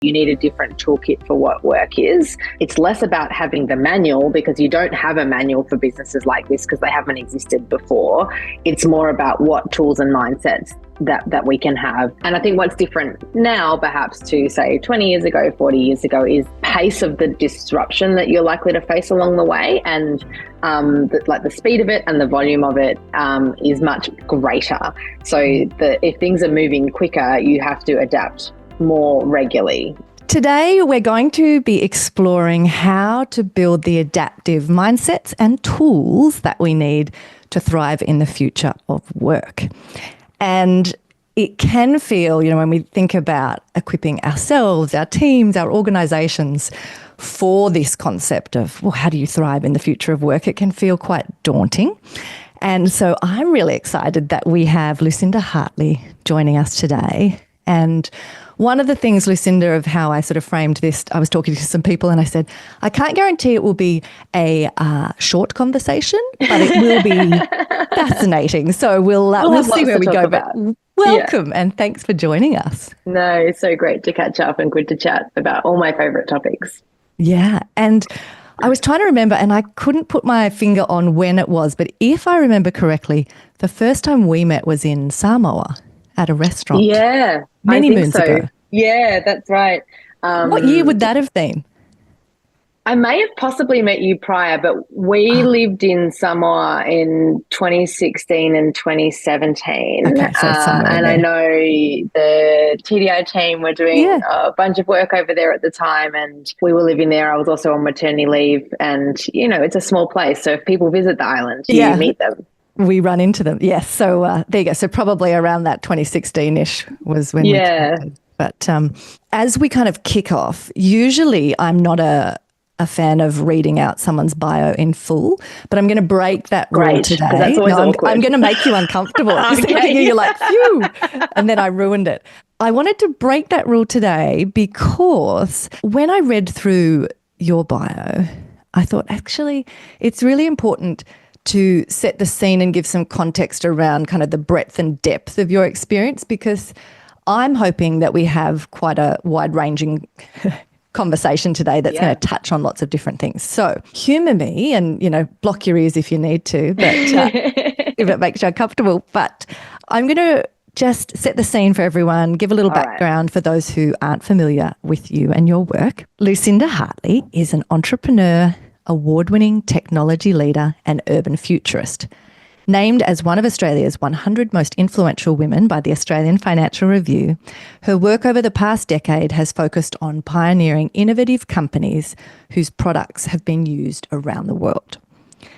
You need a different toolkit for what work is. It's less about having the manual, because you don't have a manual for businesses like this because they haven't existed before. It's more about what tools and mindsets that we can have. And I think what's different now, perhaps to say 20 years ago, 40 years ago, is pace of the disruption that you're likely to face along the way. And the speed of it and the volume of it is much greater. So if things are moving quicker, you have to adapt more regularly. Today, we're going to be exploring how to build the adaptive mindsets and tools that we need to thrive in the future of work. And it can feel, when we think about equipping ourselves, our teams, our organisations for this concept of, well, how do you thrive in the future of work? It can feel quite daunting. And so I'm really excited that we have Lucinda Hartley joining us today. And one of the things, Lucinda, of how I sort of framed this, I was talking to some people and I said, I can't guarantee it will be a short conversation, but it will be fascinating. So we'll see where we go. But welcome and thanks for joining us. No, it's so great to catch up and good to chat about all my favourite topics. Yeah. And I was trying to remember and I couldn't put my finger on when it was, but if I remember correctly, the first time we met was in Samoa at a restaurant. Yeah. Many moons ago. Yeah, that's right. What year would that have been? I may have possibly met you prior, but we lived in Samoa in 2016 and 2017. Okay, so and I know the TDI team were doing a bunch of work over there at the time, and we were living there. I was also on maternity leave, and, it's a small place. So if people visit the island, you meet them. We run into them. Yes. So there you go. So probably around that 2016-ish was when we connected. But as we kind of kick off, usually I'm not a fan of reading out someone's bio in full, but I'm going to break that rule today. That's always awkward. I'm going to make you uncomfortable. Okay. You're like, phew, and then I ruined it. I wanted to break that rule today because when I read through your bio, I thought, actually, it's really important to set the scene and give some context around kind of the breadth and depth of your experience, because I'm hoping that we have quite a wide-ranging conversation today that's going to touch on lots of different things. So humour me and, block your ears if you need to, but if it makes you uncomfortable. But I'm going to just set the scene for everyone, give a little background for those who aren't familiar with you and your work. Lucinda Hartley is an entrepreneur, award-winning technology leader and urban futurist. Named as one of Australia's 100 most influential women by the Australian Financial Review, her work over the past decade has focused on pioneering innovative companies whose products have been used around the world.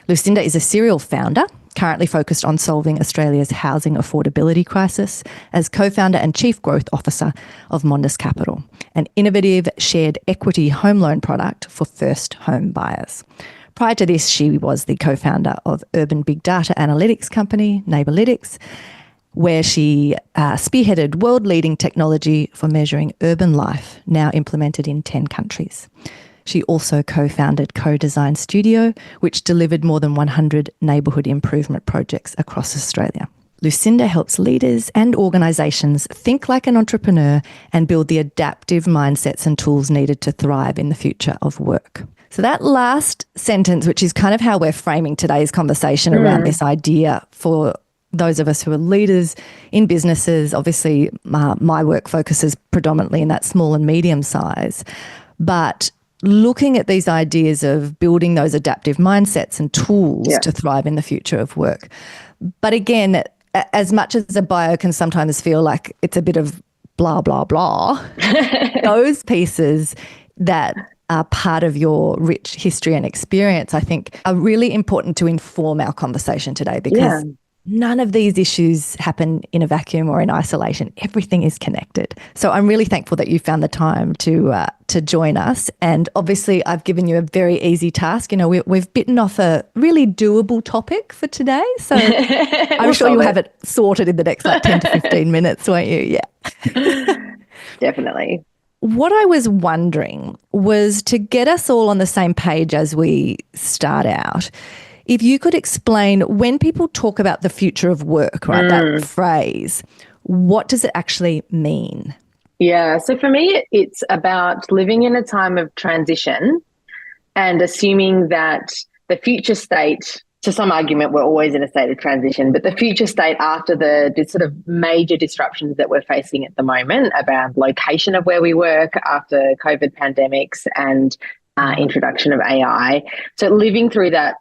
Lucinda is a serial founder, currently focused on solving Australia's housing affordability crisis as co-founder and chief growth officer of Mondus Capital, an innovative shared equity home loan product for first home buyers. Prior to this, she was the co-founder of urban big data analytics company, Neighbourlytics, where she spearheaded world-leading technology for measuring urban life, now implemented in 10 countries. She also co-founded Co-Design Studio, which delivered more than 100 neighbourhood improvement projects across Australia. Lucinda helps leaders and organisations think like an entrepreneur and build the adaptive mindsets and tools needed to thrive in the future of work. So that last sentence, which is kind of how we're framing today's conversation around this idea for those of us who are leaders in businesses, obviously my work focuses predominantly in that small and medium size, but looking at these ideas of building those adaptive mindsets and tools to thrive in the future of work. But again, as much as a bio can sometimes feel like it's a bit of blah, blah, blah, those pieces that are part of your rich history and experience, I think, are really important to inform our conversation today, because none of these issues happen in a vacuum or in isolation. Everything is connected. So I'm really thankful that you found the time to join us. And obviously I've given you a very easy task. We've bitten off a really doable topic for today. So I'm sure you'll have it sorted in the next 10 to 15 minutes, won't you? Yeah. Definitely. What I was wondering was, to get us all on the same page as we start out, if you could explain, when people talk about the future of work, right, that phrase, what does it actually mean? Yeah. So for me, it's about living in a time of transition and assuming that the future state, to some argument, we're always in a state of transition, but the future state after the sort of major disruptions that we're facing at the moment around location of where we work after COVID pandemics and introduction of AI. So living through that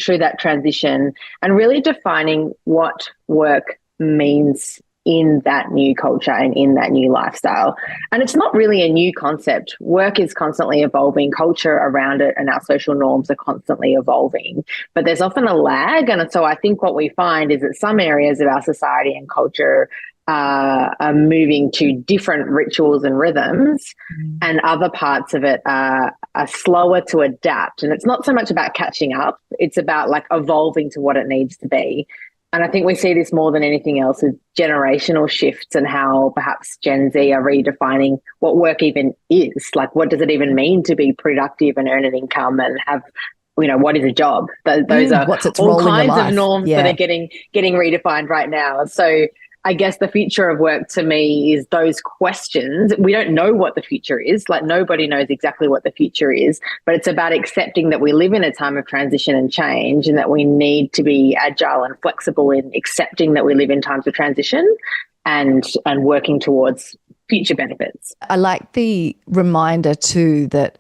through that transition and really defining what work means in that new culture and in that new lifestyle. And it's not really a new concept. Work is constantly evolving, culture around it and our social norms are constantly evolving, but there's often a lag. And so I think what we find is that some areas of our society and culture are moving to different rituals and rhythms, and other parts of it are slower to adapt. And it's not so much about catching up, it's about like evolving to what it needs to be. And I think we see this more than anything else with generational shifts and how perhaps Gen Z are redefining what work even is. Like, what does it even mean to be productive and earn an income and have, what is a job? Those are all kinds of norms that are getting redefined right now. So I guess the future of work to me is those questions. We don't know what the future is. Like, nobody knows exactly what the future is, but it's about accepting that we live in a time of transition and change, and that we need to be agile and flexible in accepting that we live in times of transition and working towards future benefits. I like the reminder too that,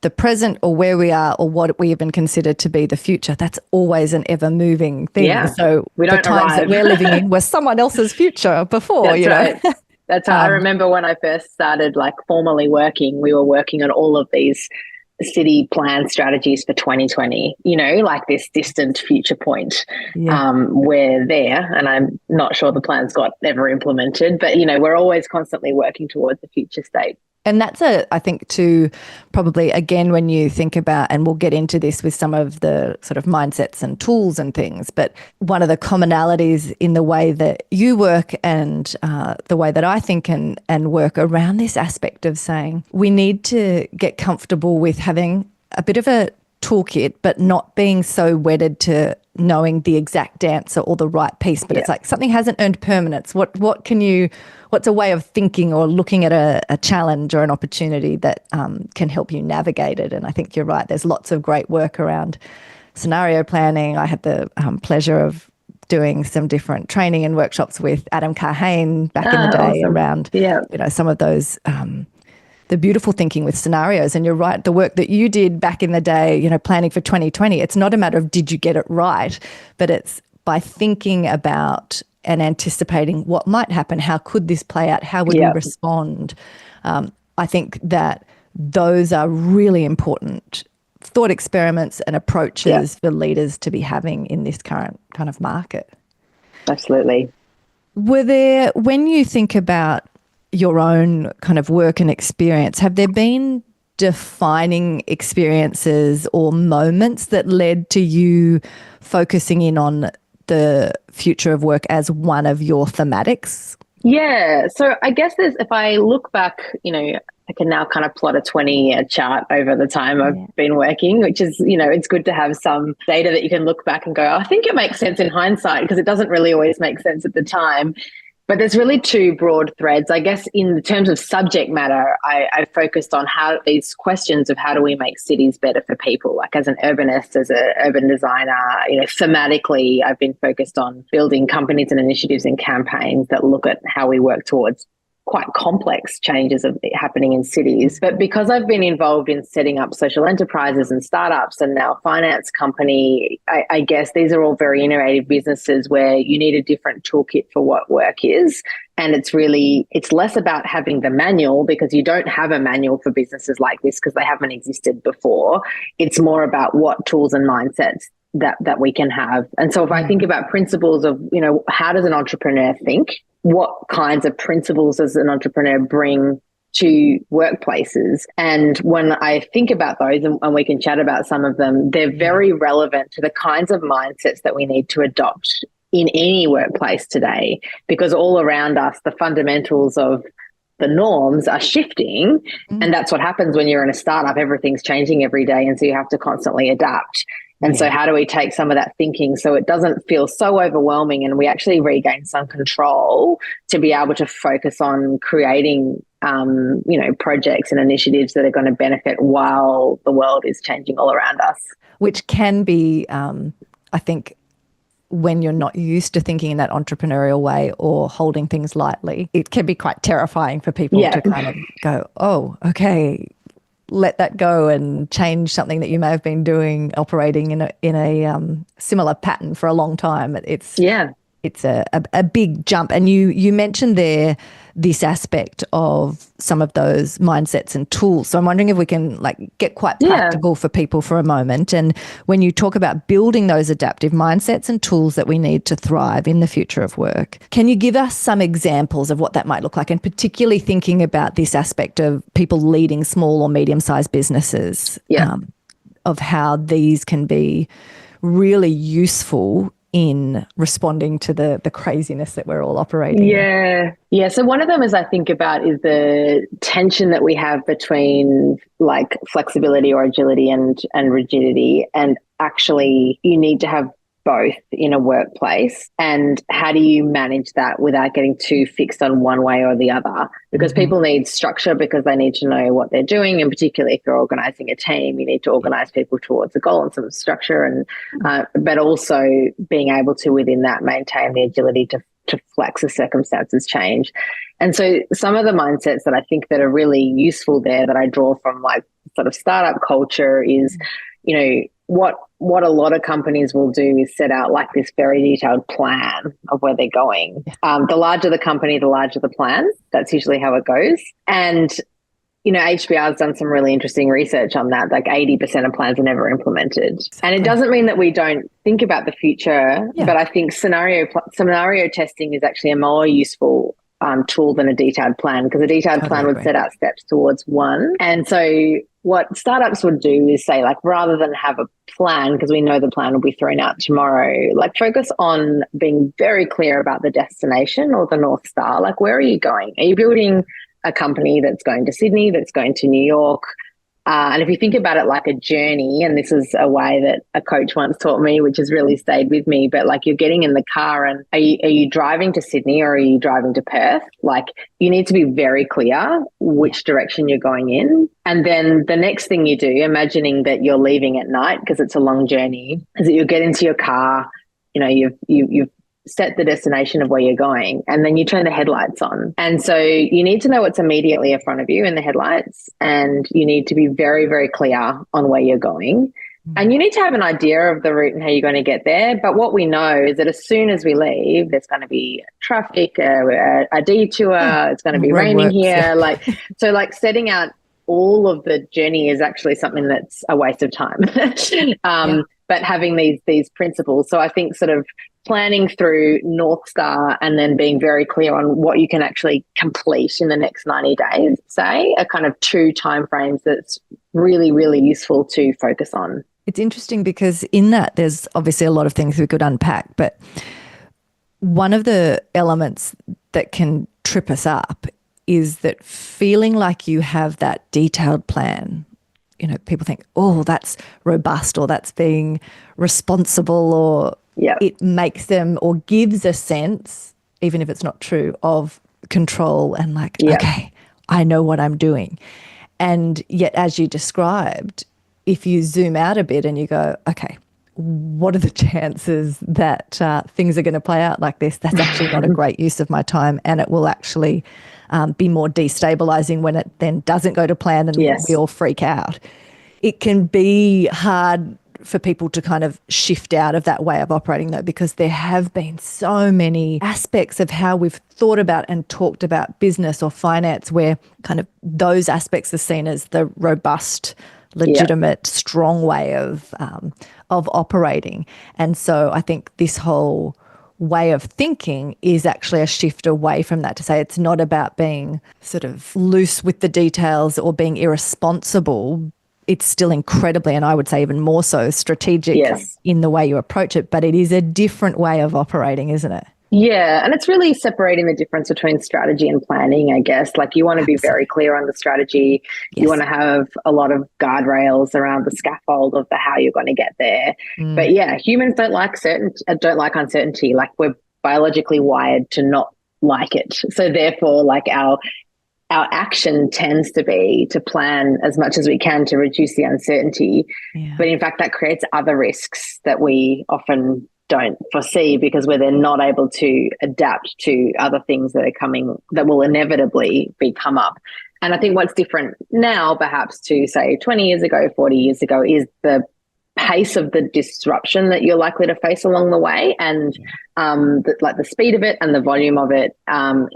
the present or where we are or what we even consider to be the future, that's always an ever moving thing. Yeah, so we don't the times arrive. that we're living in were someone else's future before. That's right. That's right. I remember when I first started formally working, we were working on all of these city plan strategies for 2020, like this distant future point. We're there, and I'm not sure the plans got ever implemented, but, we're always constantly working towards the future state. And that's I think too, probably again, when you think about, and we'll get into this with some of the sort of mindsets and tools and things, but one of the commonalities in the way that you work and the way that I think and work around this aspect of saying we need to get comfortable with having a bit of a toolkit, but not being so wedded to knowing the exact answer or the right piece. But it's like something hasn't earned permanence. What's a way of thinking or looking at a challenge or an opportunity that can help you navigate it? And I think you're right. There's lots of great work around scenario planning. I had the pleasure of doing some different training and workshops with Adam Carhane back in the day around some of those the beautiful thinking with scenarios. And you're right, the work that you did back in the day, planning for 2020, it's not a matter of did you get it right, but it's by thinking about and anticipating what might happen, how could this play out, how would we respond. I think that those are really important thought experiments and approaches for leaders to be having in this current kind of market. Absolutely. When you think about your own kind of work and experience, have there been defining experiences or moments that led to you focusing in on the future of work as one of your thematics? Yeah. So I guess if I look back, I can now kind of plot a 20-year chart over the time I've been working, which is, it's good to have some data that you can look back and go, I think it makes sense in hindsight, because it doesn't really always make sense at the time. But there's really two broad threads. I guess in terms of subject matter, I focused on how these questions of how do we make cities better for people, like as an urbanist, as an urban designer, thematically, I've been focused on building companies and initiatives and campaigns that look at how we work towards quite complex changes happening in cities. But because I've been involved in setting up social enterprises and startups and now finance company, I guess these are all very innovative businesses where you need a different toolkit for what work is. And it's less about having the manual, because you don't have a manual for businesses like this because they haven't existed before. It's more about what tools and mindsets that we can have. And so if I think about principles of, how does an entrepreneur think? What kinds of principles does an entrepreneur bring to workplaces? And when I think about those, and we can chat about some of them, they're very relevant to the kinds of mindsets that we need to adopt in any workplace today, because all around us, the fundamentals of the norms are shifting. And that's what happens when you're in a startup. Everything's changing every day. And so you have to constantly adapt. And so how do we take some of that thinking so it doesn't feel so overwhelming and we actually regain some control to be able to focus on creating, projects and initiatives that are going to benefit while the world is changing all around us. Which can be, I think, when you're not used to thinking in that entrepreneurial way or holding things lightly, it can be quite terrifying for people to kind of go, oh, okay, let that go and change something that you may have been doing, operating in a similar pattern for a long time. It's a big jump. And you mentioned there this aspect of some of those mindsets and tools. So I'm wondering if we can get quite practical for people for a moment. And when you talk about building those adaptive mindsets and tools that we need to thrive in the future of work, can you give us some examples of what that might look like? And particularly thinking about this aspect of people leading small or medium-sized businesses, of how these can be really useful in responding to the craziness that we're all operating in. Yeah. So one of them, as I think about, is the tension that we have between flexibility or agility and rigidity. And actually you need to have both in a workplace. And how do you manage that without getting too fixed on one way or the other? Because people need structure because they need to know what they're doing. And particularly if you're organizing a team, you need to organize people towards a goal and some structure, and but also being able to, within that, maintain the agility to flex as circumstances change. And so some of the mindsets that I think that are really useful there that I draw from sort of startup culture is, what a lot of companies will do is set out this very detailed plan of where they're going. The larger the company, the larger the plan. That's usually how it goes. And, HBR has done some really interesting research on that. 80% of plans are never implemented. And it doesn't mean that we don't think about the future, but I think scenario testing is actually a more useful tool than a detailed plan, because a detailed plan would set out steps towards one. And so what startups would do is say, rather than have a plan, because we know the plan will be thrown out tomorrow, focus on being very clear about the destination or the North Star. Where are you going? Are you building a company that's going to Sydney, that's going to New York? And if you think about it like a journey, and this is a way that a coach once taught me, which has really stayed with me, but you're getting in the car and are you driving to Sydney or are you driving to Perth? You need to be very clear which direction you're going in. And then the next thing you do, imagining that you're leaving at night because it's a long journey, is that you get into your car, you've set the destination of where you're going, and then you turn the headlights on. And so you need to know what's immediately in front of you in the headlights, and you need to be very, very clear on where you're going. And you need to have an idea of the route and how you're going to get there. But what we know is that as soon as we leave, there's going to be traffic, a detour, it's going to be raining here. So setting out all of the journey is actually something that's a waste of time. But having these principles. So I think sort of planning through North Star and then being very clear on what you can actually complete in the next 90 days, say, are kind of two timeframes that's really, really useful to focus on. It's interesting because in that there's obviously a lot of things we could unpack, but one of the elements that can trip us up is that feeling like you have that detailed plan. People think, oh, that's robust, or that's being responsible, or it makes them or gives a sense, even if it's not true, of control and okay, I know what I'm doing. And yet, as you described, if you zoom out a bit and you go, okay, what are the chances that things are going to play out like this? That's actually not a great use of my time, and it will actually be more destabilizing when it then doesn't go to plan and we all freak out. It can be hard for people to kind of shift out of that way of operating, though, because there have been so many aspects of how we've thought about and talked about business or finance where kind of those aspects are seen as the robust, legitimate, strong way of operating. And so I think this whole way of thinking is actually a shift away from that, to say it's not about being sort of loose with the details or being irresponsible. It's still incredibly, and I would say even more so, strategic in the way you approach it, but it is a different way of operating, isn't it? Yeah, and it's really separating the difference between strategy and planning, I guess. Like you want to be very Absolutely. clear on the strategy. You want Yes. to have a lot of guardrails around the scaffold of the how you're going to get there. Mm. But yeah, humans don't like uncertainty. Like we're biologically wired to not like it. So therefore, like our action tends to be to plan as much as we can to reduce the uncertainty. Yeah. But in fact, that creates other risks that we often don't foresee because we're then not able to adapt to other things that are coming that will inevitably come up. And I think what's different now, perhaps to say 20 years ago, 40 years ago, is the pace of the disruption that you're likely to face along the way, and the speed of it and the volume of it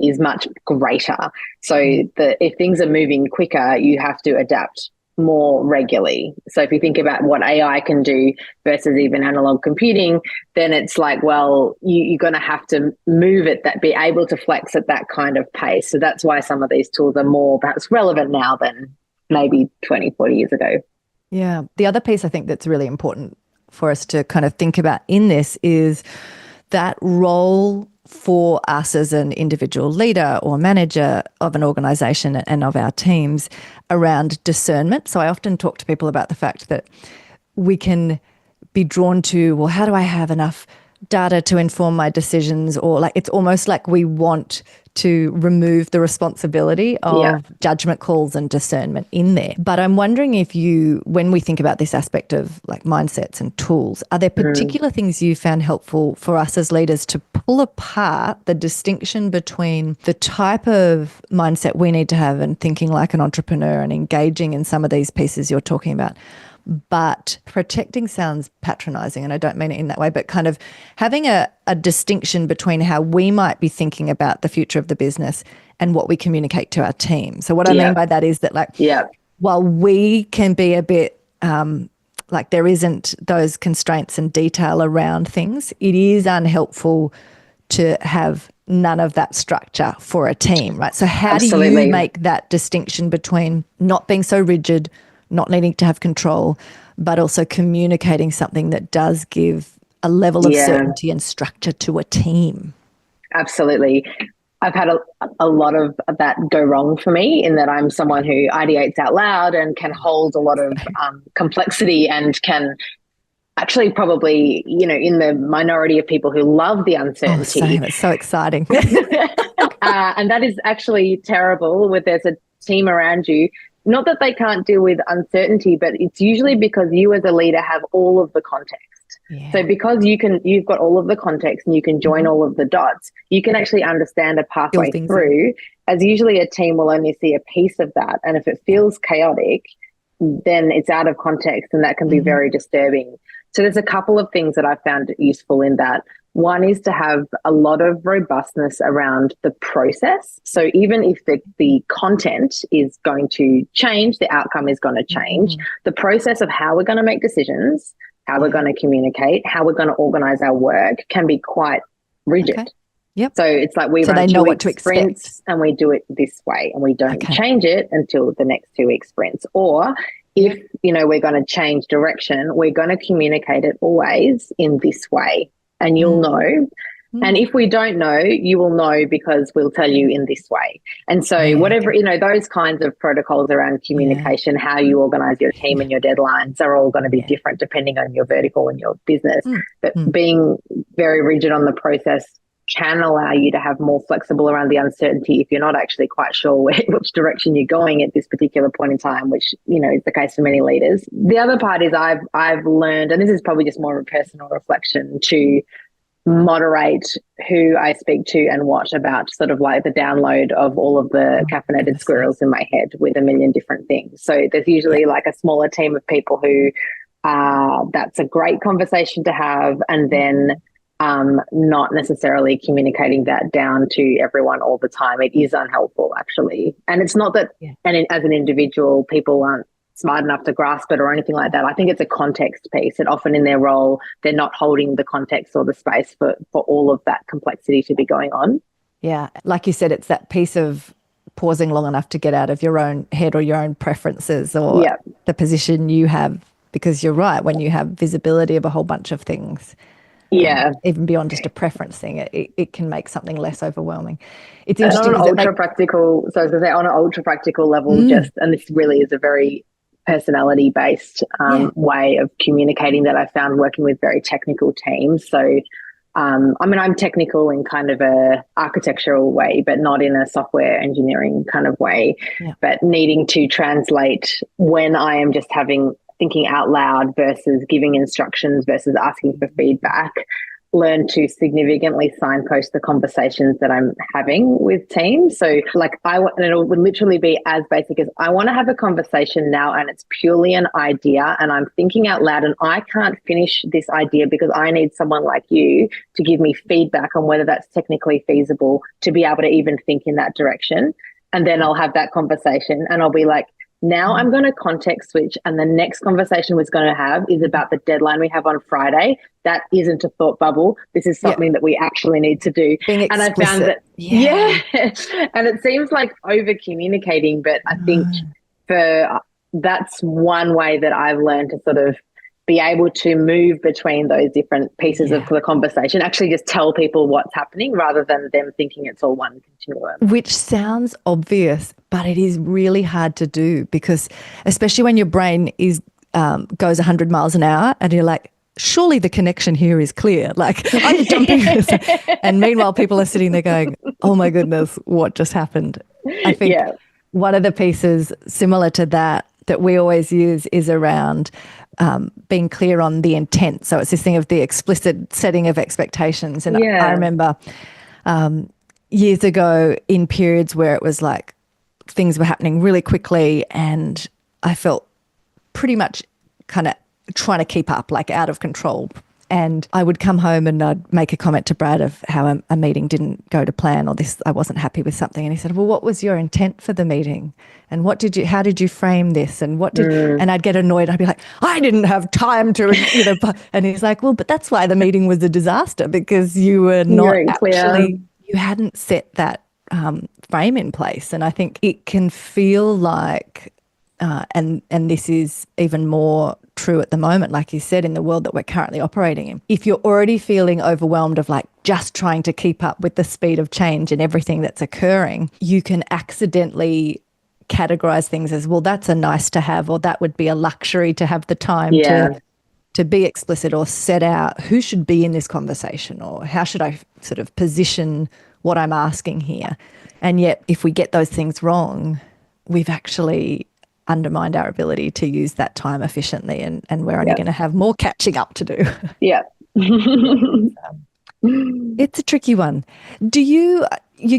is much greater. So if things are moving quicker, you have to adapt more regularly. So if you think about what AI can do versus even analog computing, then it's like, well, you're going to have to move at that, be able to flex at that kind of pace. So that's why some of these tools are more perhaps relevant now than maybe 20, 40 years ago. Yeah. The other piece I think that's really important for us to kind of think about in this is that role for us as an individual leader or manager of an organization and of our teams around discernment. So I often talk to people about the fact that we can be drawn to, well, how do I have enough data to inform my decisions? Or like it's almost like we want to remove the responsibility of judgment calls and discernment in there. But I'm wondering if when we think about this aspect of like mindsets and tools, are there particular things you found helpful for us as leaders to pull apart the distinction between the type of mindset we need to have and thinking like an entrepreneur and engaging in some of these pieces you're talking about? But protecting sounds patronizing, and I don't mean it in that way, but kind of having a distinction between how we might be thinking about the future of the business and what we communicate to our team. So what I mean by that is that while we can be a bit like there isn't those constraints and detail around things, it is unhelpful to have none of that structure for a team, right? So how do you make that distinction between not being so rigid, not needing to have control, but also communicating something that does give a level of certainty and structure to a team? Absolutely. I've had a lot of that go wrong for me in that I'm someone who ideates out loud and can hold a lot of complexity and can actually probably, in the minority of people who love the uncertainty. Oh, same. It's so exciting. And that is actually terrible when there's a team around you. Not that they can't deal with uncertainty, but it's usually because you as a leader have all of the context. Yeah. So because you've got all of the context and you can join all of the dots, you can actually understand a pathway through, as usually a team will only see a piece of that. And if it feels chaotic, then it's out of context and that can be very disturbing. So there's a couple of things that I found useful in that. One is to have a lot of robustness around the process. So even if the content is going to change, the outcome is going to change. The process of how we're going to make decisions, how we're going to communicate, how we're going to organize our work can be quite rigid. Okay. Yep. So it's like we run 2 week sprints and we do it this way and we don't change it until the next 2 week sprints. Or if, we're going to change direction, we're going to communicate it always in this way. And you'll know. And if we don't know, you will know because we'll tell you in this way. And so whatever, those kinds of protocols around communication, how you organize your team and your deadlines are all going to be different depending on your vertical and your business. But being very rigid on the process can allow you to have more flexible around the uncertainty if you're not actually quite sure which direction you're going at this particular point in time, which, is the case for many leaders. The other part is I've learned, and this is probably just more of a personal reflection, to moderate who I speak to and what about sort of like the download of all of the caffeinated squirrels in my head with a million different things. So there's usually like a smaller team of people who that's a great conversation to have, and then not necessarily communicating that down to everyone all the time. It is unhelpful, actually. And it's not that and as an individual, people aren't smart enough to grasp it or anything like that. I think it's a context piece, and often in their role, they're not holding the context or the space for all of that complexity to be going on. Yeah. Like you said, it's that piece of pausing long enough to get out of your own head or your own preferences or the position you have, because you're right, when you have visibility of a whole bunch of things, Yeah. even beyond just a preference thing, it can make something less overwhelming. It's And interesting. on an ultra practical, so I was going to say on an ultra practical level, and this really is a very personality based way of communicating that I found working with very technical teams. So, I'm technical in kind of a architectural way, but not in a software engineering kind of way, but needing to translate when I am just thinking out loud versus giving instructions versus asking for feedback, learn to significantly signpost the conversations that I'm having with teams. So and it would literally be as basic as, I want to have a conversation now and it's purely an idea and I'm thinking out loud and I can't finish this idea because I need someone like you to give me feedback on whether that's technically feasible to be able to even think in that direction. And then I'll have that conversation and I'll be like, now I'm going to context switch, and the next conversation we're going to have is about the deadline we have on Friday. That isn't a thought bubble. This is something that we actually need to do. Being explicit. And I found that, and it seems like over communicating, but I think that's one way that I've learned to sort of be able to move between those different pieces of the conversation, actually just tell people what's happening rather than them thinking it's all one continuum. Which sounds obvious, but it is really hard to do because especially when your brain goes 100 miles an hour and you're like, surely the connection here is clear. Like I'm jumping. And meanwhile, people are sitting there going, oh my goodness, what just happened? I think one of the pieces similar to that we always use is around being clear on the intent. So it's this thing of the explicit setting of expectations. And I remember years ago in periods where it was like things were happening really quickly and I felt pretty much kind of trying to keep up, like out of control. And I would come home and I'd make a comment to Brad of how a meeting didn't go to plan or I wasn't happy with something. And he said, well, what was your intent for the meeting? And how did you frame this? And and I'd get annoyed. I'd be like, I didn't have time to, and he's like, well, but that's why the meeting was a disaster because you were not actually, you hadn't set that frame in place. And I think it can feel like, and this is even more true at the moment, like you said, in the world that we're currently operating in. If you're already feeling overwhelmed of like just trying to keep up with the speed of change and everything that's occurring, you can accidentally categorize things as, well, that's a nice to have, or that would be a luxury to have the time to be explicit or set out who should be in this conversation or how should I sort of position what I'm asking here. And yet if we get those things wrong, we've actually undermined our ability to use that time efficiently and we're only going to have more catching up to do. It's a tricky one. You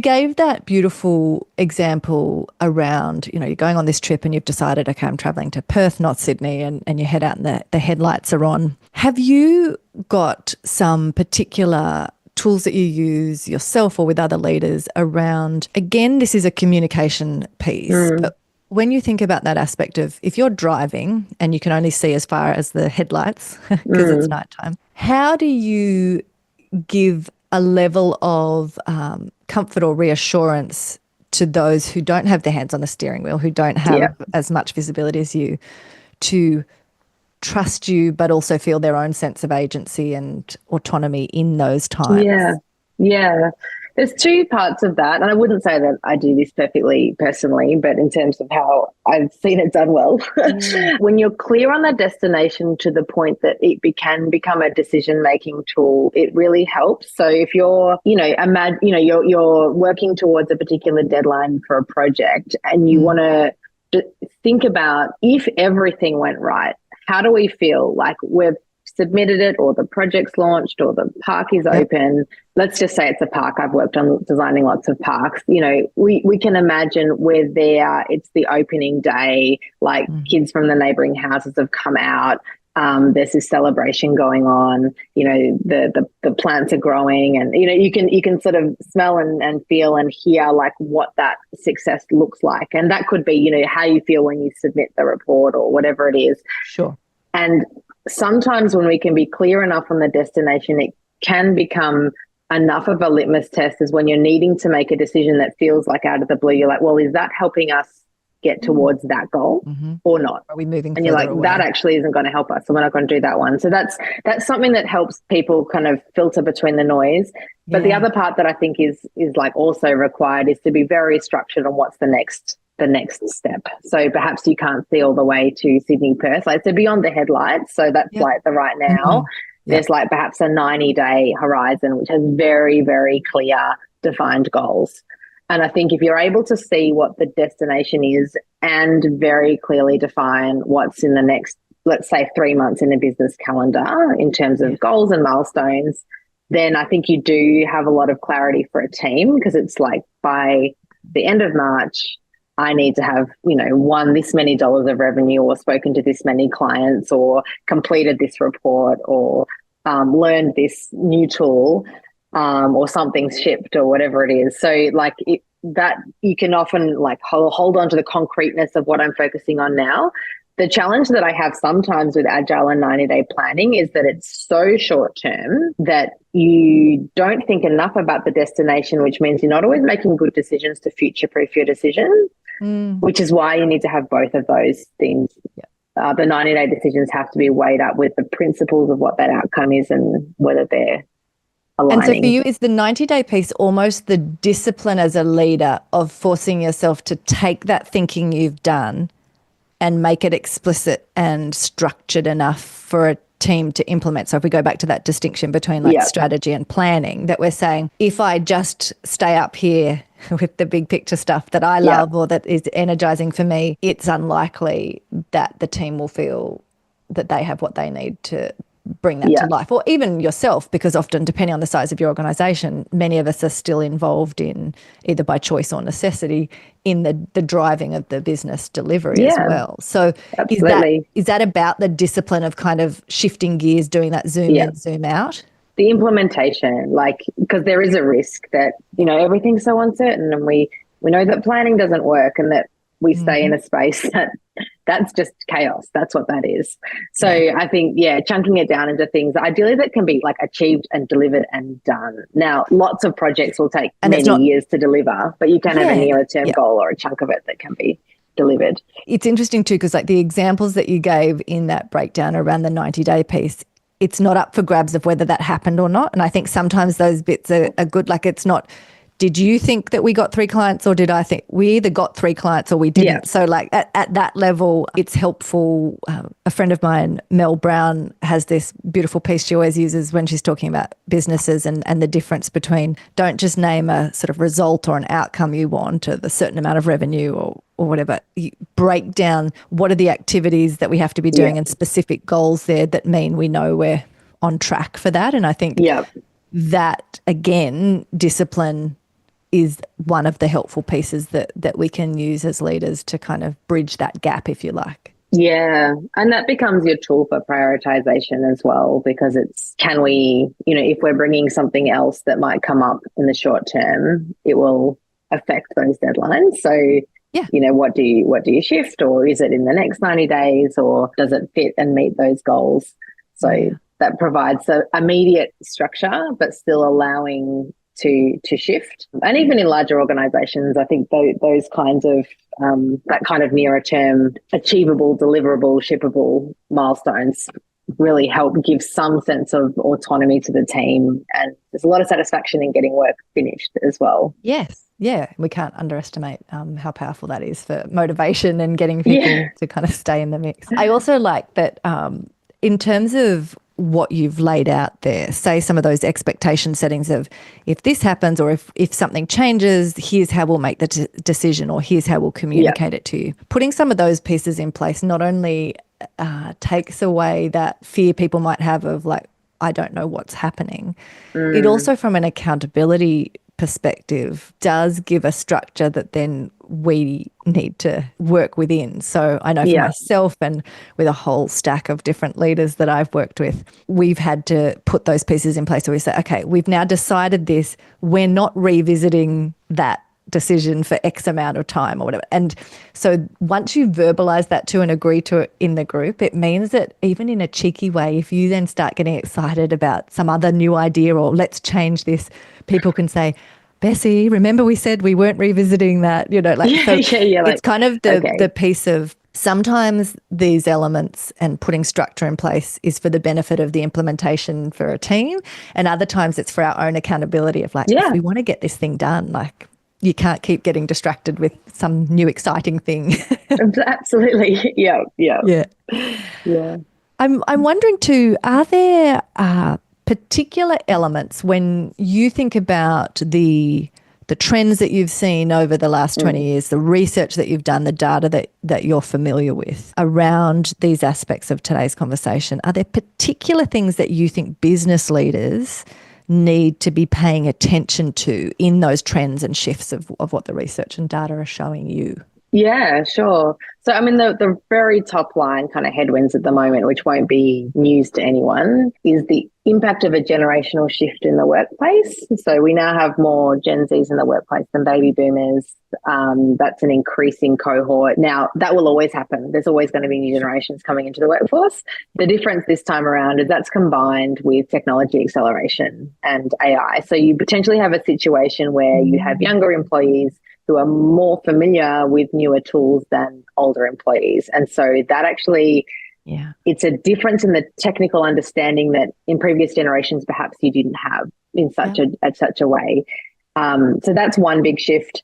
gave that beautiful example around, you're going on this trip and you've decided, okay, I'm traveling to Perth, not Sydney, and you head out and the headlights are on. Have you got some particular tools that you use yourself or with other leaders around, again, this is a communication piece, but when you think about that aspect of if you're driving and you can only see as far as the headlights because it's nighttime, how do you give a level of comfort or reassurance to those who don't have their hands on the steering wheel, who don't have as much visibility as you, to trust you but also feel their own sense of agency and autonomy in those times? Yeah. There's two parts of that, and I wouldn't say that I do this perfectly personally, but in terms of how I've seen it done well, when you're clear on the destination to the point that it can become a decision-making tool, it really helps. So if you're, you're working towards a particular deadline for a project and you want to think about if everything went right, how do we feel like we've submitted it or the project's launched or the park is open. Let's just say it's a park. I've worked on designing lots of parks. We can imagine we're there. It's the opening day, like kids from the neighbouring houses have come out. There's this celebration going on. The plants are growing and, you can sort of smell and feel and hear like what that success looks like. And that could be, how you feel when you submit the report or whatever it is. Sure. And sometimes when we can be clear enough on the destination, it can become enough of a litmus test as when you're needing to make a decision that feels like out of the blue. You're like, well, is that helping us get towards that goal or not? Are we moving And you're like, away? that actually isn't going to help us, so we're not going to do that one. So that's something that helps people kind of filter between the noise. But the other part that I think is like also required is to be very structured on what's the next step. So perhaps you can't see all the way to Sydney, Perth, like, so beyond the headlights. So that's like the right now. There's like perhaps a 90-day horizon, which has very, very clear defined goals. And I think if you're able to see what the destination is and very clearly define what's in the next, let's say, 3 months in a business calendar in terms of goals and milestones, then I think you do have a lot of clarity for a team, because it's like, by the end of March, I need to have, won this many dollars of revenue, or spoken to this many clients, or completed this report, or learned this new tool, or something's shipped, or whatever it is. So like that you can often like hold on to the concreteness of what I'm focusing on now. The challenge that I have sometimes with Agile and 90-day planning is that it's so short term that you don't think enough about the destination, which means you're not always making good decisions to future-proof your decisions, which is why you need to have both of those things. The 90-day decisions have to be weighed up with the principles of what that outcome is and whether they're aligning. And so for you, is the 90-day piece almost the discipline as a leader of forcing yourself to take that thinking you've done and make it explicit and structured enough for a team to implement? So if we go back to that distinction between like strategy and planning, that we're saying, if I just stay up here with the big picture stuff that I love or that is energizing for me, it's unlikely that the team will feel that they have what they need to bring that to life. Or even yourself, because often, depending on the size of your organisation, many of us are still involved in, either by choice or necessity, in the driving of the business delivery as well. So is that about the discipline of kind of shifting gears, doing that zoom in, zoom out? The implementation, like, because there is a risk that, everything's so uncertain, and we know that planning doesn't work, and that we stay in a space that's just chaos. That's what that is. So I think, chunking it down into things ideally that can be like achieved and delivered and done. Now, lots of projects will take many years to deliver, but you can have a nearer term goal or a chunk of it that can be delivered. It's interesting too, because like the examples that you gave in that breakdown around the 90-day piece, it's not up for grabs of whether that happened or not. And I think sometimes those bits are good. Like, it's not, did you think that we got 3 clients, or did I think we either got 3 clients or we didn't? Yeah. So like at that level, it's helpful. A friend of mine, Mel Brown, has this beautiful piece she always uses when she's talking about businesses and the difference between, don't just name a sort of result or an outcome you want, or the certain amount of revenue or whatever. You break down what are the activities that we have to be doing and specific goals there that mean we know we're on track for that. And I think that, again, discipline is one of the helpful pieces that we can use as leaders to kind of bridge that gap, if you like. Yeah, and that becomes your tool for prioritization as well, because it's, can we, if we're bringing something else that might come up in the short term, it will affect those deadlines. So, what do you shift, or is it in the next 90 days, or does it fit and meet those goals? So that provides an immediate structure, but still allowing to shift. And even in larger organizations, I think those kinds of that kind of nearer term achievable, deliverable, shippable milestones really help give some sense of autonomy to the team, and there's a lot of satisfaction in getting work finished as well. Yes. Yeah, we can't underestimate how powerful that is for motivation and getting people to kind of stay in the mix. I also like that in terms of what you've laid out there, say some of those expectation settings of, if this happens, or if something changes, here's how we'll make the decision, or here's how we'll communicate it to you. Putting some of those pieces in place not only takes away that fear people might have of like, I don't know what's happening. It also, from an accountability perspective, does give a structure that then we need to work within. So I know for myself, and with a whole stack of different leaders that I've worked with, we've had to put those pieces in place where we say, okay, we've now decided this, we're not revisiting that decision for X amount of time or whatever. And so once you verbalize that to and agree to it in the group, it means that even in a cheeky way, if you then start getting excited about some other new idea or let's change this, people can say, Bessie, remember we said we weren't revisiting that, like, it's kind of the piece of sometimes these elements and putting structure in place is for the benefit of the implementation for a team. And other times it's for our own accountability of like, if we want to get this thing done, like you can't keep getting distracted with some new exciting thing. Absolutely. Yeah. I'm wondering too, are there particular elements when you think about the trends that you've seen over the last 20 years, the research that you've done, the data that you're familiar with around these aspects of today's conversation? Are there particular things that you think business leaders need to be paying attention to in those trends and shifts of what the research and data are showing you? Yeah, sure. So, I mean, the very top line kind of headwinds at the moment, which won't be news to anyone, is the impact of a generational shift in the workplace. So we now have more Gen Zs in the workplace than baby boomers. That's an increasing cohort. Now, that will always happen. There's always going to be new generations coming into the workforce. The difference this time around is that's combined with technology acceleration and AI. So you potentially have a situation where you have younger employees who are more familiar with newer tools than older employees. And so that actually, it's a difference in the technical understanding that in previous generations, perhaps you didn't have in such a way. So that's one big shift.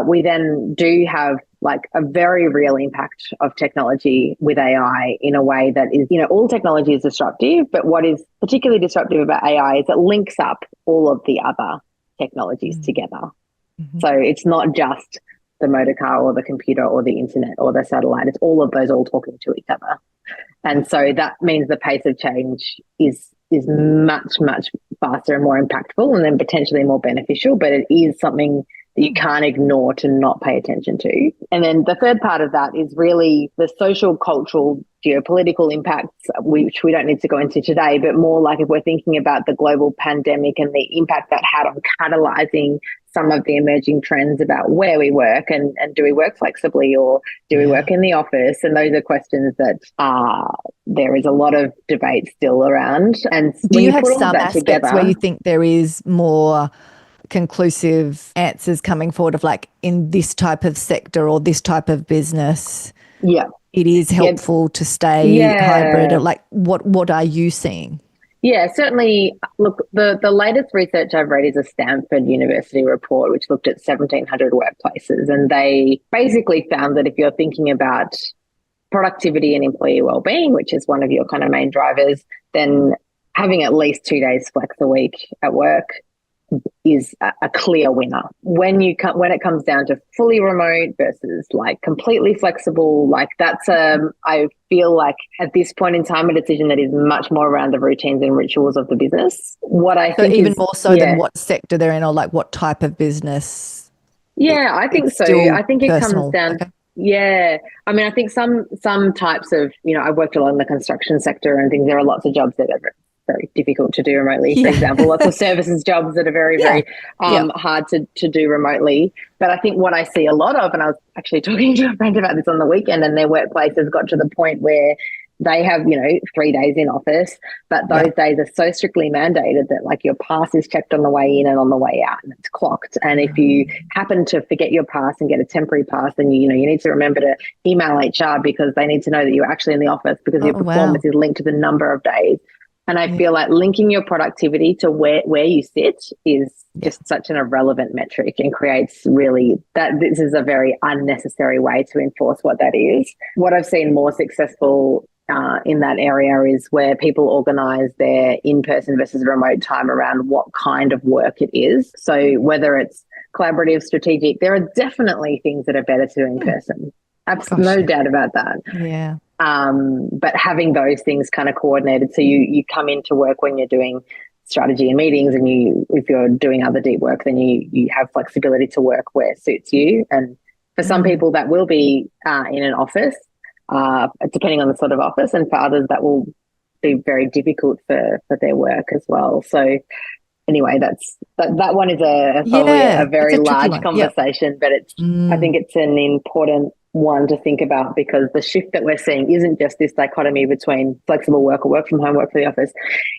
We then do have like a very real impact of technology with AI in a way that is, all technology is disruptive, but what is particularly disruptive about AI is it links up all of the other technologies together. So it's not just the motor car or the computer or the internet or the satellite. It's all of those all talking to each other. And so that means the pace of change is much, much faster and more impactful and then potentially more beneficial, but it is something that you can't ignore to not pay attention to. And then the third part of that is really the social, cultural, geopolitical impacts, which we don't need to go into today, but more like if we're thinking about the global pandemic and the impact that had on catalyzing some of the emerging trends about where we work and do we work flexibly or do we work in the office? And those are questions that there is a lot of debate still around. And do you have some aspects where you think there is more conclusive answers coming forward of like in this type of sector or this type of business? It is helpful to stay hybrid, or like what are you seeing? Yeah, certainly. Look, the latest research I've read is a Stanford University report, which looked at 1,700 workplaces. And they basically found that if you're thinking about productivity and employee wellbeing, which is one of your kind of main drivers, then having at least 2 days flex a week at work is a clear winner. When it comes down to fully remote versus like completely flexible, like that's I feel like at this point in time a decision that is much more around the routines and rituals of the business. What I think even more so than what sector they're in or like what type of business. Yeah, I think so. I think it comes down. Okay. Yeah, I mean, I think some types of, I've worked a lot in the construction sector and things. There are lots of jobs that are very difficult to do remotely. For example, lots of services jobs that are very, very hard to do remotely. But I think what I see a lot of, and I was actually talking to a friend about this on the weekend, and their workplace has got to the point where they have, 3 days in office, but those days are so strictly mandated that like your pass is checked on the way in and on the way out and it's clocked. And if you happen to forget your pass and get a temporary pass, then you need to remember to email HR because they need to know that you're actually in the office because your performance is linked to the number of days. And I feel like linking your productivity to where you sit is just such an irrelevant metric and creates really that this is a very unnecessary way to enforce what that is. What I've seen more successful in that area is where people organise their in-person versus remote time around what kind of work it is. So whether it's collaborative, strategic, there are definitely things that are better to do in person. No doubt about that. Yeah. But having those things kind of coordinated, so you come into work when you're doing strategy and meetings, and if you're doing other deep work, then you have flexibility to work where it suits you. And for some people, that will be in an office, depending on the sort of office, and for others, that will be very difficult for their work as well. So anyway, that one is probably a very large conversation, but it's I think it's an important one to think about because the shift that we're seeing isn't just this dichotomy between flexible work or work from home, work for the office.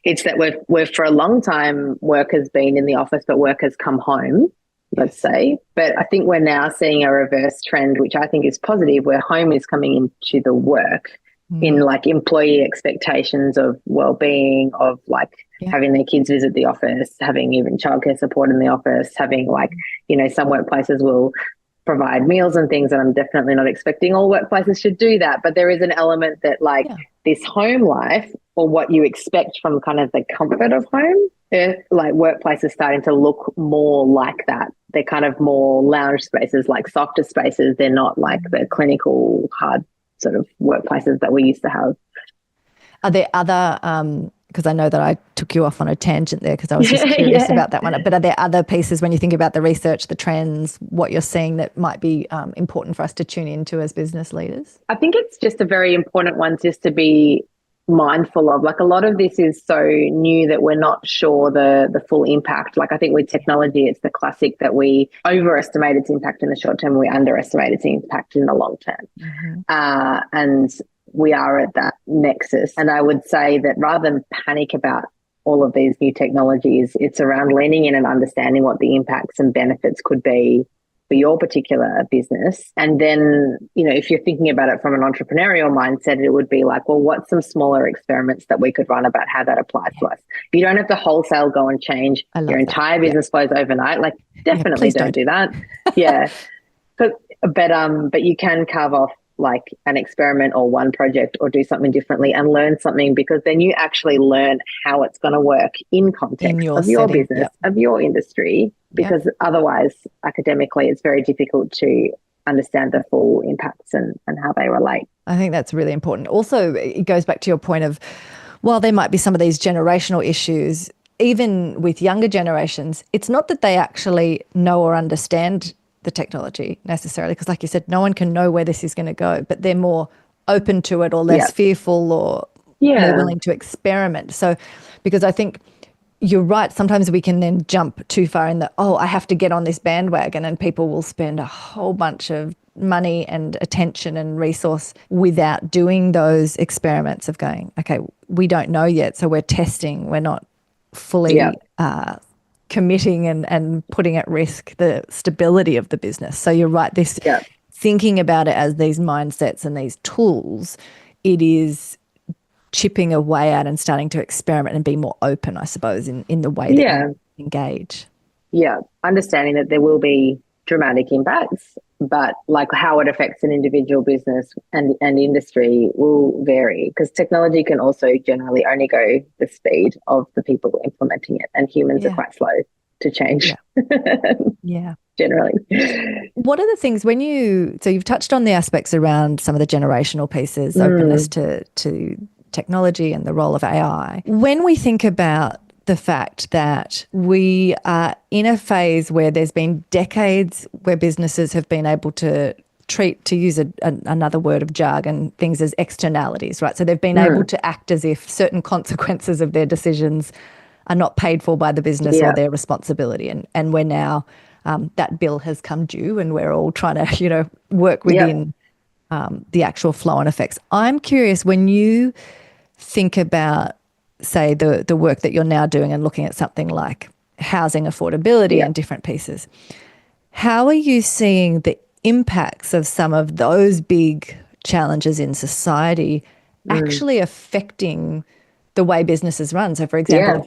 It's that we've for a long time, work has been in the office, but work has come home. let's say. But I think we're now seeing a reverse trend, which I think is positive, where home is coming into the work in like employee expectations of well-being, of like having their kids visit the office, having even childcare support in the office, having like, you know, some workplaces will provide meals and things, and I'm definitely not expecting all workplaces should do that. But there is an element that like this home life, or what you expect from kind of the comfort of home, like workplaces starting to look more like that. They're kind of more lounge spaces, like softer spaces. They're not like the clinical hard sort of workplaces that we used to have. Are there other, because I know that I took you off on a tangent there because I was just curious about that one, but are there other pieces when you think about the research, the trends, what you're seeing that might be important for us to tune into as business leaders? I think it's just a very important one just to be mindful of. Like, a lot of this is so new that we're not sure the full impact. Like, I think with technology, it's the classic that we overestimate its impact in the short term, we underestimate its impact in the long term. And we are at that nexus. And I would say that rather than panic about all of these new technologies, it's around leaning in and understanding what the impacts and benefits could be for your particular business. And then, you know, if you're thinking about it from an entrepreneurial mindset, it would be like, well, what's some smaller experiments that we could run about how that applies to us? You don't have to wholesale go and change your entire business flows overnight. Like, definitely don't do that. But you can carve off like an experiment or one project or do something differently and learn something, because then you actually learn how it's going to work in context of your business, of your industry, because otherwise academically it's very difficult to understand the full impacts and how they relate. I think that's really important. Also, it goes back to your point of, while there might be some of these generational issues, even with younger generations, it's not that they actually know or understand the technology necessarily, because like you said, no one can know where this is going to go, but they're more open to it or less fearful or more willing to experiment. So, because I think you're right, sometimes we can then jump too far in the, I have to get on this bandwagon, and people will spend a whole bunch of money and attention and resource without doing those experiments of going, okay, we don't know yet, so we're testing, we're not fully committing and putting at risk the stability of the business. So you're right, this thinking about it as these mindsets and these tools, it is chipping away at and starting to experiment and be more open, I suppose, in the way that you engage. Yeah, understanding that there will be dramatic impacts, but like how it affects an individual business and industry will vary, because technology can also generally only go the speed of the people implementing it, and humans are quite slow to change. Generally. What are the things so you've touched on the aspects around some of the generational pieces, openness to technology and the role of AI. When we think about the fact that we are in a phase where there's been decades where businesses have been able to treat, to use another word of jargon, things as externalities, right? So they've been able to act as if certain consequences of their decisions are not paid for by the business or their responsibility. And we're now, that bill has come due, and we're all trying to, work within the actual flow and effects. I'm curious, when you think about, say, the work that you're now doing and looking at something like housing affordability and different pieces, how are you seeing the impacts of some of those big challenges in society actually affecting the way businesses run? So, for example,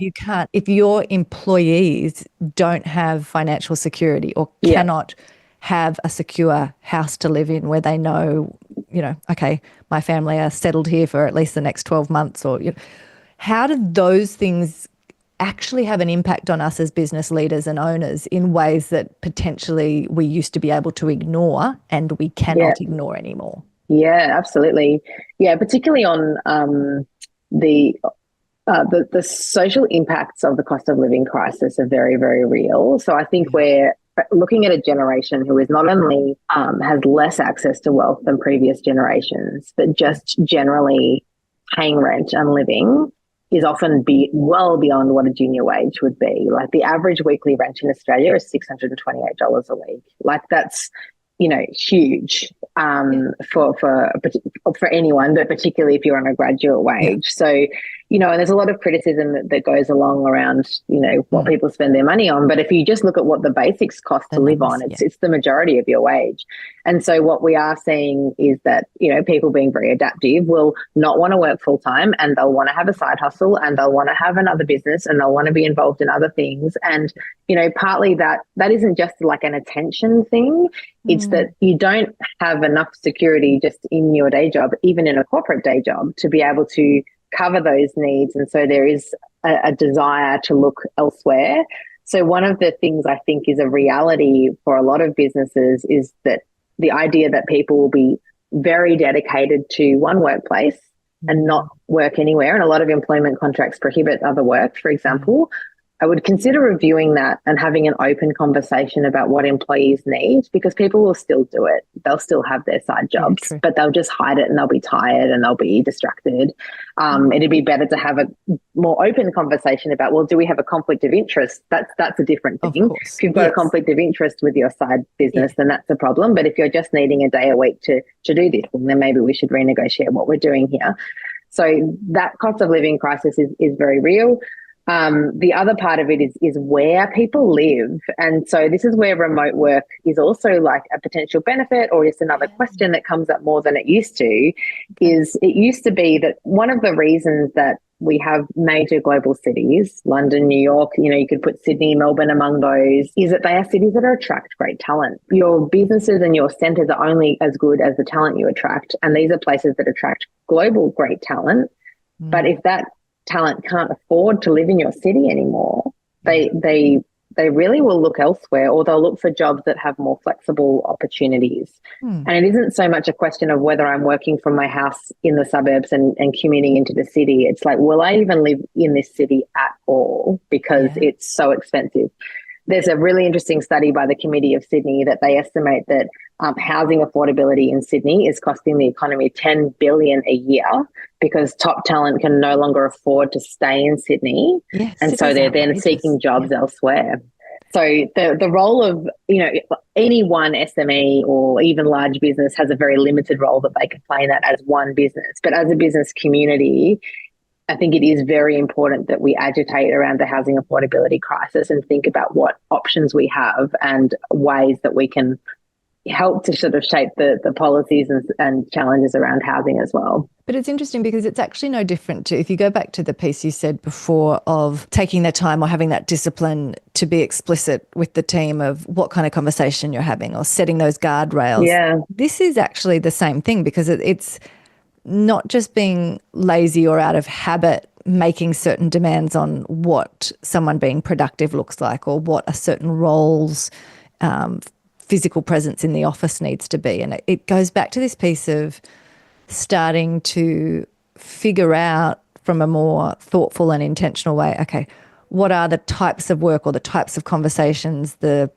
if your employees don't have financial security or cannot have a secure house to live in where they know, okay, my family are settled here for at least the next 12 months, or how do those things actually have an impact on us as business leaders and owners in ways that potentially we used to be able to ignore and we cannot ignore anymore? Yeah, absolutely. Yeah, particularly on the social impacts of the cost of living crisis are very, very real. So I think we're looking at a generation who is not only has less access to wealth than previous generations, but just generally paying rent and living is often well beyond what a junior wage would be. Like, the average weekly rent in Australia is $628 a week. Like, that's, huge for anyone, but particularly if you're on a graduate wage. So, and there's a lot of criticism that goes along around, what people spend their money on. But if you just look at what the basics cost to live on, it's the majority of your wage. And so what we are seeing is that, people being very adaptive will not want to work full time, and they'll want to have a side hustle, and they'll want to have another business, and they'll want to be involved in other things. And, partly that isn't just like an attention thing. It's that you don't have enough security just in your day job, even in a corporate day job, to be able to cover those needs. And so there is a desire to look elsewhere. So one of the things I think is a reality for a lot of businesses is that the idea that people will be very dedicated to one workplace and not work anywhere. And a lot of employment contracts prohibit other work, for example. I would consider reviewing that and having an open conversation about what employees need, because people will still do it. They'll still have their side jobs, but they'll just hide it, and they'll be tired and they'll be distracted. It'd be better to have a more open conversation about, well, do we have a conflict of interest? That's a different thing. If you've got a conflict of interest with your side business, then that's a problem. But if you're just needing a day a week to do this, then maybe we should renegotiate what we're doing here. So that cost of living crisis is very real. The other part of it is where people live. And so this is where remote work is also like a potential benefit, or just another question that comes up more than it used to. Is it used to be that one of the reasons that we have major global cities, London, New York, you could put Sydney, Melbourne among those, is that they are cities that attract great talent. Your businesses and your centres are only as good as the talent you attract. And these are places that attract global great talent. But if that talent can't afford to live in your city anymore, they really will look elsewhere, or they'll look for jobs that have more flexible opportunities. And it isn't so much a question of whether I'm working from my house in the suburbs and commuting into the city. It's like, will I even live in this city at all, because it's so expensive? There's a really interesting study by the Committee of Sydney that they estimate that housing affordability in Sydney is costing the economy $10 billion a year, because top talent can no longer afford to stay in Sydney. And so they're then seeking jobs elsewhere. So the role of, any one SME or even large business has a very limited role that they can play in that as one business. But as a business community, I think it is very important that we agitate around the housing affordability crisis and think about what options we have and ways that we can help to sort of shape the policies and challenges around housing as well. But it's interesting because it's actually no different to, if you go back to the piece you said before of taking the time or having that discipline to be explicit with the team of what kind of conversation you're having, or setting those guardrails. Yeah. This is actually the same thing, because it's not just being lazy or out of habit making certain demands on what someone being productive looks like, or what a certain role's physical presence in the office needs to be. And it goes back to this piece of starting to figure out from a more thoughtful and intentional way, okay, what are the types of work or the types of conversations, the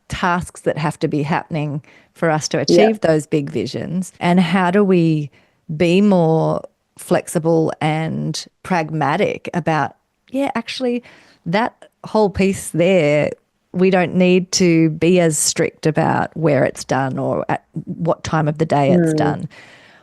tasks that have to be happening for us to achieve those big visions, and how do we be more flexible and pragmatic about, actually that whole piece there, we don't need to be as strict about where it's done or at what time of the day it's done.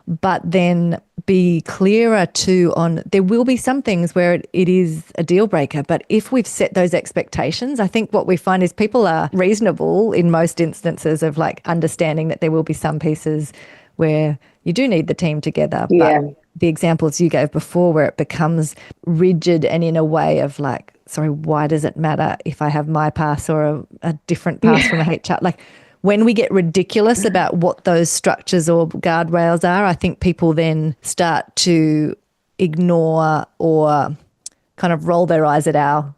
But then be clearer too on, there will be some things where it is a deal breaker. But if we've set those expectations, I think what we find is people are reasonable in most instances of like understanding that there will be some pieces where you do need the team together. But the examples you gave before where it becomes rigid and in a way of like, sorry, why does it matter if I have my pass or a different pass from a HR? Like when we get ridiculous about what those structures or guardrails are, I think people then start to ignore or kind of roll their eyes at our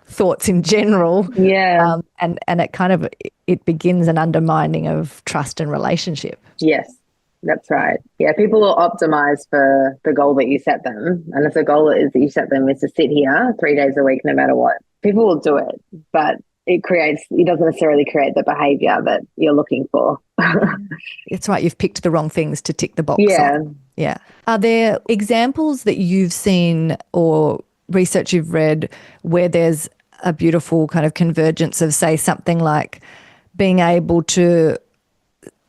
thoughts in general. And it kind of, it begins an undermining of trust and relationship. Yes. That's right. Yeah, people will optimize for the goal that you set them. And if the goal is that you set them is to sit here 3 days a week, no matter what, people will do it. But it doesn't necessarily create the behavior that you're looking for. It's right. You've picked the wrong things to tick the box on. Yeah. Are there examples that you've seen or research you've read where there's a beautiful kind of convergence of, say, something like being able to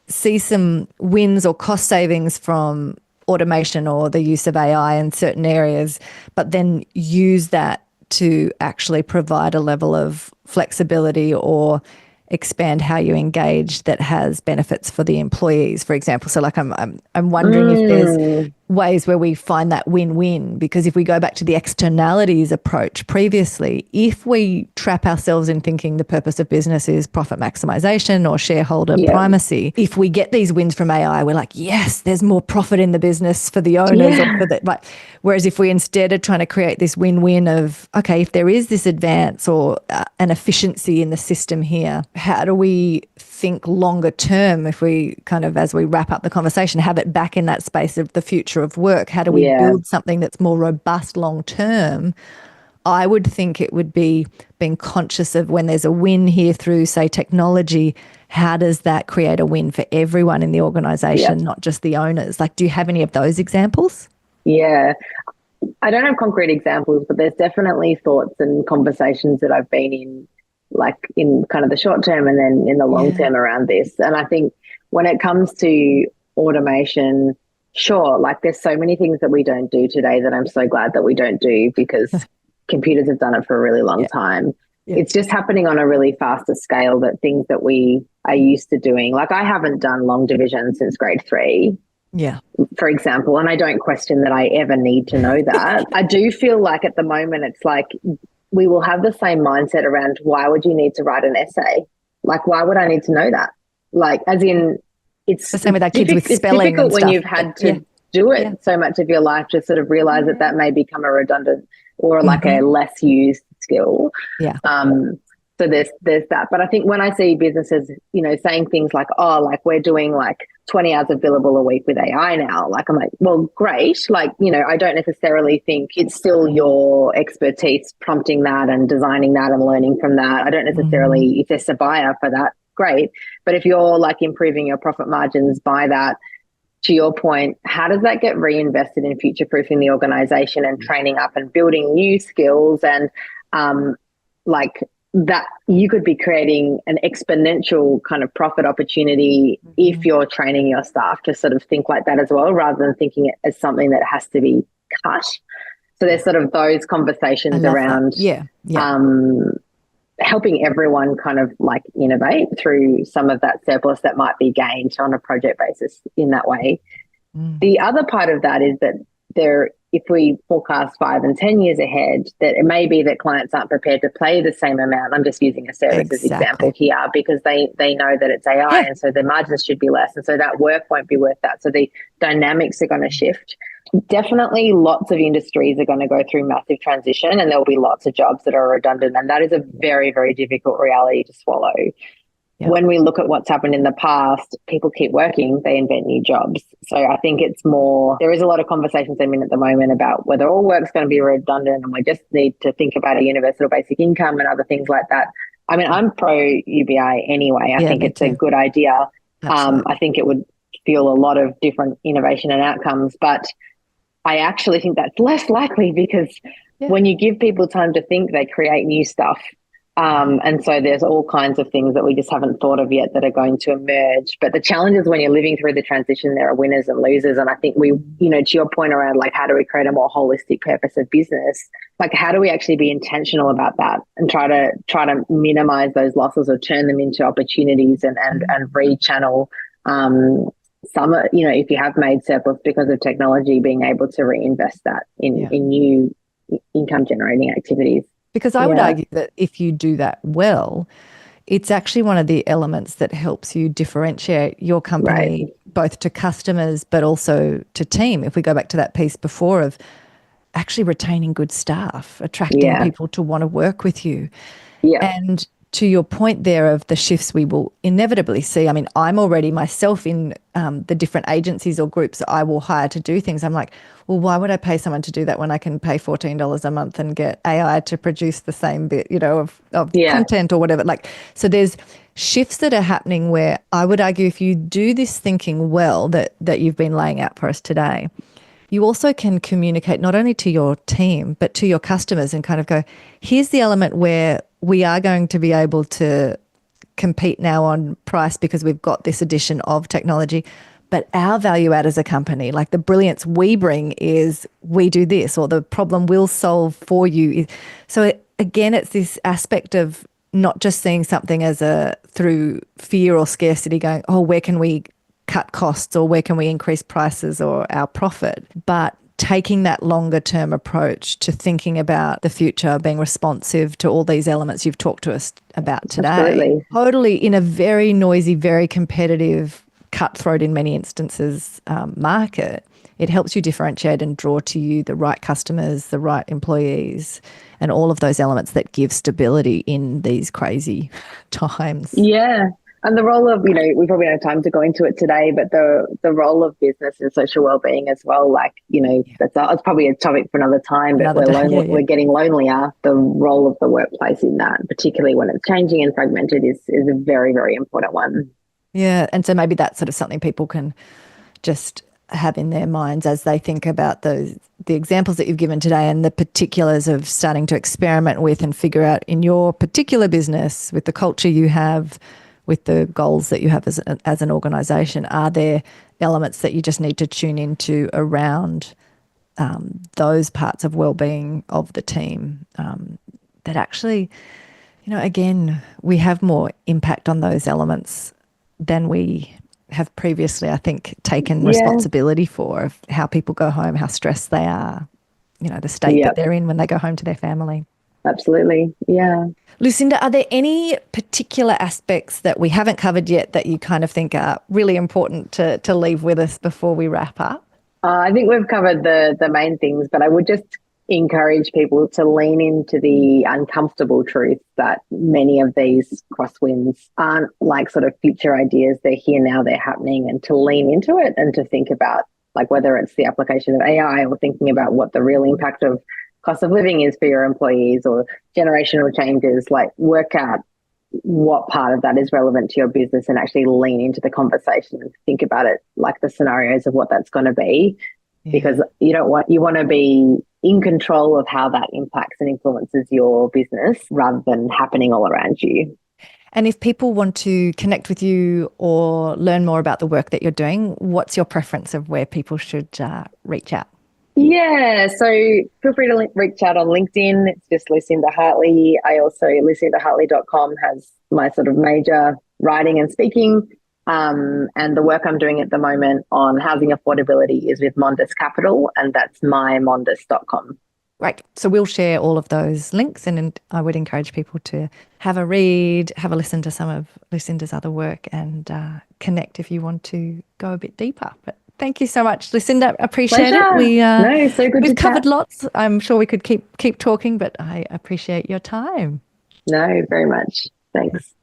see some wins or cost savings from automation or the use of AI in certain areas, but then use that to actually provide a level of flexibility or expand how you engage that has benefits for the employees, for example. So like I'm wondering if there's ways where we find that win-win, because if we go back to the externalities approach previously, if we trap ourselves in thinking the purpose of business is profit maximization or shareholder primacy, if we get these wins from AI, we're like, yes, there's more profit in the business for the owners or for the, like, whereas if we instead are trying to create this win-win of, okay, if there is this advance or an efficiency in the system here, how do we think longer term? If we kind of, as we wrap up the conversation, have it back in that space of the future of work, how do we build something that's more robust long term? I would think it would be being conscious of when there's a win here through, say, technology, how does that create a win for everyone in the organisation, not just the owners? Like, do you have any of those examples? Yeah. I don't have concrete examples, but there's definitely thoughts and conversations that I've been in, like in kind of the short term and then in the long term around this. And I think when it comes to automation, sure, like there's so many things that we don't do today that I'm so glad that we don't do, because computers have done it for a really long time. It's just happening on a really faster scale, that things that we are used to doing. Like I haven't done long division since grade 3. For example, and I don't question that I ever need to know that. I do feel like at the moment it's like we will have the same mindset around, why would you need to write an essay? Like, why would I need to know that? Like, as in, it's the same with our kids with spelling. It's difficult and when stuff, you've had to do it so much of your life to sort of realize that may become a redundant or like a less used skill. So there's that. But I think when I see businesses, you know, saying things like, oh, like we're doing like 20 hours of billable a week with AI now, like I'm like, well, great. Like, you know, I don't necessarily think it's still your expertise prompting that and designing that and learning from that. I don't necessarily, if there's a buyer for that, great. But if you're like improving your profit margins by that, to your point, how does that get reinvested in future-proofing the organization and training up and building new skills? And like that, you could be creating an exponential kind of profit opportunity if you're training your staff to sort of think like that as well, rather than thinking it as something that has to be cut. So there's sort of those conversations around helping everyone kind of like innovate through some of that surplus that might be gained on a project basis in that way. The other part of that is that if we forecast 5 and 10 years ahead, that it may be that clients aren't prepared to pay the same amount. I'm just using a services example here, because they know that it's AI and so the margins should be less. And so that work won't be worth that. So the dynamics are going to shift. Definitely lots of industries are going to go through massive transition, and there'll be lots of jobs that are redundant. And that is a very, very difficult reality to swallow. When we look at what's happened in the past, people keep working, they invent new jobs. So I think it's more, there is a lot of conversations I'm in at the moment about whether all work's going to be redundant and we just need to think about a universal basic income and other things like that. I mean, I'm pro UBI anyway. I think it's a good idea. I think it would fuel a lot of different innovation and outcomes, but I actually think that's less likely, because when you give people time to think, they create new stuff. And so there's all kinds of things that we just haven't thought of yet that are going to emerge. But the challenge is when you're living through the transition, there are winners and losers. And I think we, you know, to your point around like, how do we create a more holistic purpose of business? Like, how do we actually be intentional about that and try to minimize those losses or turn them into opportunities and rechannel some, you know, if you have made surplus because of technology, being able to reinvest that in new income generating activities. Because I would argue that if you do that well, it's actually one of the elements that helps you differentiate your company both to customers but also to team. If we go back to that piece before of actually retaining good staff, attracting people to want to work with you. And to your point there of the shifts we will inevitably see, I mean, I'm already myself in the different agencies or groups that I will hire to do things. I'm like, well, why would I pay someone to do that when I can pay $14 a month and get AI to produce the same bit, you know, of content or whatever. Like, so there's shifts that are happening where I would argue if you do this thinking well that you've been laying out for us today, you also can communicate not only to your team but to your customers and kind of go, here's the element where we are going to be able to compete now on price because we've got this addition of technology. But our value add as a company, like the brilliance we bring is we do this, or the problem we'll solve for you. So again, it's this aspect of not just seeing something as through fear or scarcity going, oh, where can we cut costs, or where can we increase prices or our profit, but taking that longer term approach to thinking about the future, being responsive to all these elements you've talked to us about today. Absolutely. Totally in a very noisy, very competitive, cutthroat in many instances market. It helps you differentiate and draw to you the right customers, the right employees, and all of those elements that give stability in these crazy times. Yeah. And the role of, we probably don't have time to go into it today, but the role of business and social wellbeing as well, that's probably a topic for another time, but we're getting lonelier. The role of the workplace in that, particularly when it's changing and fragmented, is a very, very important one. Yeah. And so maybe that's sort of something people can just have in their minds as they think about the examples that you've given today and the particulars of starting to experiment with and figure out in your particular business with the culture you have, with the goals that you have as an organisation, are there elements that you just need to tune into around those parts of wellbeing of the team that actually, again, we have more impact on those elements than we have previously, I think, taken responsibility for, of how people go home, how stressed they are, the state that they're in when they go home to their family. Absolutely. Yeah. Lucinda, are there any particular aspects that we haven't covered yet that you kind of think are really important to leave with us before we wrap up? I think we've covered the main things, but I would just encourage people to lean into the uncomfortable truth that many of these crosswinds aren't like sort of future ideas. They're here now, they're happening, and to lean into it and to think about like whether it's the application of AI or thinking about what the real impact of cost of living is for your employees or generational changes, like work out what part of that is relevant to your business and actually lean into the conversation and think about it like the scenarios of what that's going to be. Because you want to be in control of how that impacts and influences your business rather than happening all around you. And if people want to connect with you or learn more about the work that you're doing, what's your preference of where people should reach out? Yeah, so feel free to reach out on LinkedIn. It's just Lucinda Hartley. I also, lucindahartley.com has my sort of major writing and speaking. And the work I'm doing at the moment on housing affordability is with Mondus Capital, and that's mymondus.com. Right. So we'll share all of those links, and I would encourage people to have a read, have a listen to some of Lucinda's other work, and connect if you want to go a bit deeper. But thank you so much, Lucinda. Appreciate it. So good. We've covered lots. I'm sure we could keep talking, but I appreciate your time. No, very much. Thanks.